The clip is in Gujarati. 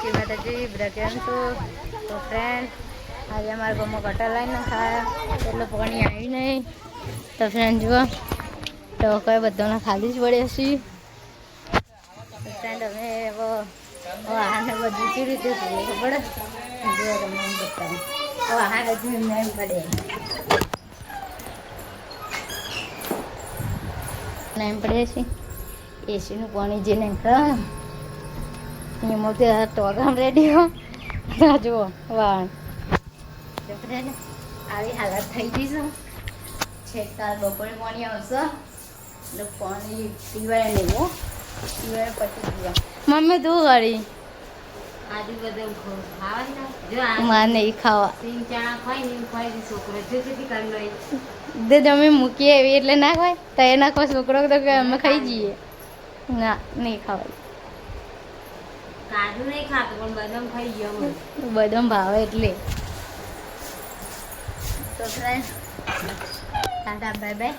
श्री माता जी બધા કેમ છો? તો ફ્રેન્ડ આજે અમારા ગામમાં કટર લાઈને ખાયા એટલે પાણી આવી નહીં. તો ફ્રેન્ડ જુઓ તો કઈ બધાને ખાલી જ પડે છે. ફ્રેન્ડ અમે વાહન બધું કેવી રીતે જોઈએ ખબર જો તમને બતાવું વાહન હજુ એમ પડે એમ પડે છે. એસીનું પાણી જે નહીં એમાં ટોગામ રેડી હો જુઓ વાહન આવી હાલત થઈ ગઈ છે. છેક કાલ બપોરે પાણી આવશે એટલે પાણી પીવાય નહીં હો પીવાય પછી પીવા મમ્મી તું કરી આજુ બધું ખાવા જો મારે નહીં ખાવા સિંગ ચણા ખાઈ ને ખાઈ છોકરો જો તેથી કરી લઈ દે જમી મૂકીએ એવી એટલે ના ખાય તો એ નાખો છોકરો તો કે અમે ખાઈ જઈએ ના નહીં ખાવાય કાજુ નહીં ખાતો પણ બદામ ખાઈ ગયો બદામ ભાવે એટલે તો ફ્રેન્ડ ટાટા બાય બાય.